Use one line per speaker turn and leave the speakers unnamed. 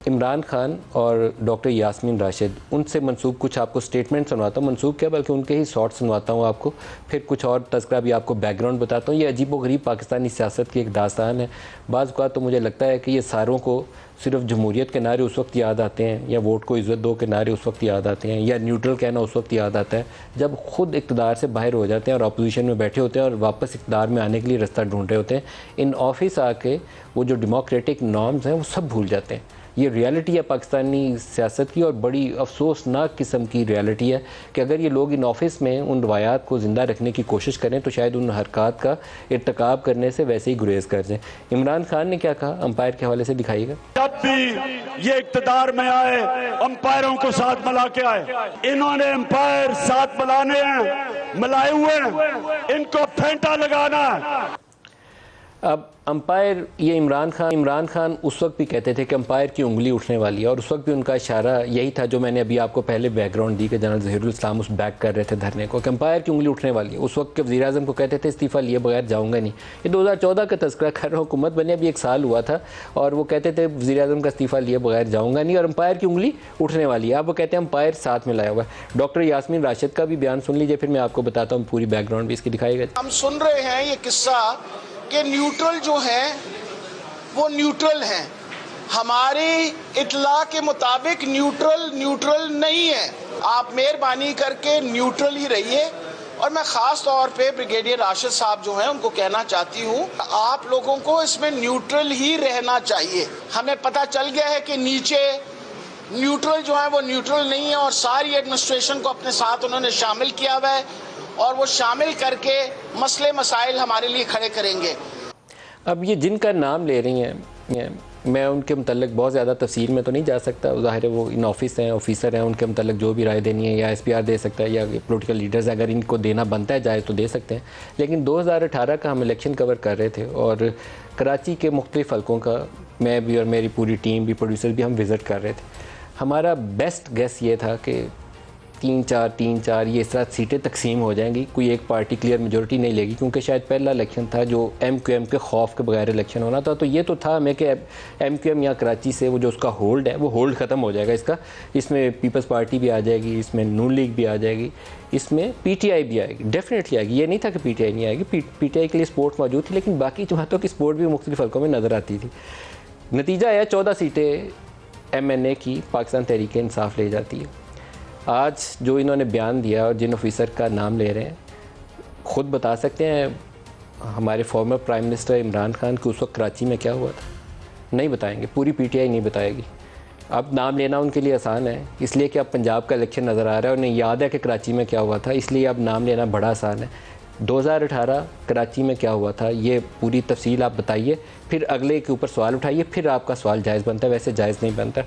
इमरान खान और डॉक्टर यास्मीन राशिद, उनसे मंसूब कुछ आपको स्टेटमेंट सुनवाता हूँ। मंसूब क्या बल्कि उनके ही शॉर्ट सुनवाता हूँ आपको, फिर कुछ और तज़किरा भी आपको बैकग्राउंड बताता हूँ। ये अजीब-व-गरीब पाकिस्तानी सियासत की एक दास्तान है। बाज़ औक़ात तो मुझे लगता है कि ये सारों को सिर्फ जमहूरियत के नारे उस वक्त याद आते हैं, या वोट को इज़्ज़त दो के नारे उस वक्त याद आते हैं, या न्यूट्रल कहना उस वक्त याद आता है जब खुद इक़्तिदार से बाहर हो जाते हैं और अपोजिशन में बैठे होते हैं और वापस इक़्तिदार में आने के लिए रास्ता ढूंढ रहे होते हैं। इन ऑफिस आके वो जो डेमोक्रेटिक नॉर्म्स हैं वो सब भूल जाते हैं। ये रियलिटी है पाकिस्तानी सियासत की, और बड़ी अफसोसनाक किस्म की रियलिटी है कि अगर ये लोग इन ऑफिस में उन रवायात को ज़िंदा रखने की कोशिश करें तो शायद उन हरकत का इर्तकाब करने से वैसे ही गुरेज कर दें। इमरान खान ने क्या कहा, अंपायर के हवाले से दिखाइएगा।
जब भी ये इक़्तिदार में आए, अंपायरों को साथ मिला के आए। इन्होंने अंपायर साथ मिलाने हैं, मिलाए हुए हैं, इनको फेंटा लगाना है।
अब अंपायर, ये इमरान खान उस वक्त भी कहते थे कि अंपायर की उंगली उठने वाली है, और उस वक्त भी उनका इशारा यही था जो मैंने अभी आपको पहले बैकग्राउंड दी कि जनरल ज़हीरुल इस्लाम उस बैक कर रहे थे धरने को, कि अंपायर की उंगली उठने वाली है। उस वक्त के वज़ीर आज़म को कहते थे इस्तीफ़ा लिए बगैर जाऊँगा नहीं। ये 2014 का तज़किरा कर रहा हूँ, हुकूमत बने अभी 1 साल हुआ था, और वो कहते थे वज़ीर आज़म का इस्तीफ़ा लिए बगैर जाऊँगा नहीं, और अंपायर की उंगली उठने वाली है। अब वो कहते हैं अंपायर साथ में लाया हुआ है। डॉक्टर यास्मीन राशिद का भी बयान सुन लीजिए, फिर मैं आपको बताता हूँ पूरी बैकग्राउंड भी इसकी दिखाएगा।
हम सुन रहे हैं ये किस्सा कि न्यूट्रल जो हैं वो न्यूट्रल हैं। हमारी इतला के मुताबिक न्यूट्रल नहीं है। आप मेहरबानी करके न्यूट्रल ही रहिए। और मैं ख़ास तौर पे ब्रिगेडियर राशिद साहब जो हैं उनको कहना चाहती हूँ, आप लोगों को इसमें न्यूट्रल ही रहना चाहिए। हमें पता चल गया है कि नीचे न्यूट्रल जो है वो न्यूट्रल नहीं है, और सारी एडमिनिस्ट्रेशन को अपने साथ उन्होंने शामिल किया हुआ है, और वो शामिल करके मसले मसाइल हमारे लिए खड़े करेंगे।
अब ये जिनका नाम ले रही हैं, मैं उनके मतलब बहुत ज़्यादा तफसील में तो नहीं जा सकता। ज़ाहिर है वो इन ऑफिस हैं, ऑफिसर हैं, उनके मतलब जो भी राय देनी है या SPR दे सकता है, या पोलिटिकल लीडर्स अगर इनको देना बनता है जाए तो दे सकते हैं। लेकिन 2018 का हम इलेक्शन कवर कर रहे थे, और कराची के मुख्तलिफ़ हलकों का मैं भी और मेरी पूरी टीम भी, प्रोड्यूसर भी, हम विज़िट कर रहे थे। हमारा बेस्ट गेस ये था कि 3-4 ये इस तरह सीटें तकसीम हो जाएंगी, कोई एक पार्टी क्लियर मेजॉरिटी नहीं लेगी, क्योंकि शायद पहला इलेक्शन था जो MQM के खौफ के बगैर इलेक्शन होना था। तो ये तो था हमें कि MQM या कराची से वो जो उसका होल्ड है वो होल्ड ख़त्म हो जाएगा इसमें पीपल्स पार्टी भी आ जाएगी, इसमें नून लीग भी आ जाएगी, इसमें PTI भी आएगी, डेफिनेटली आएगी। ये नहीं था कि PTI नहीं आएगी, PTI के लिए सपोर्ट मौजूद थी, लेकिन बाकी जमातों की सपोर्ट भी मुख्तलिफ हल्कों में नज़र आती थी। नतीजा आया 14 सीटें MNA की पाकिस्तान तहरीक इंसाफ ले जाती है। आज जो इन्होंने बयान दिया और जिन ऑफिसर का नाम ले रहे हैं, ख़ुद बता सकते हैं हमारे former prime minister Imran Khan कि उस वक्त कराची में क्या हुआ था? नहीं बताएंगे, पूरी PTI नहीं बताएगी। अब नाम लेना उनके लिए आसान है, इसलिए कि अब पंजाब का इलेक्शन नज़र आ रहा है और उन्हें याद है कि कराची में क्या हुआ था, इसलिए अब नाम लेना बड़ा आसान है। 2018 कराची में क्या हुआ था ये पूरी तफसील आप बताइए, फिर अगले के ऊपर सवाल उठाइए, फिर आपका सवाल जायज़ बनता है, वैसे जायज़ नहीं बनता।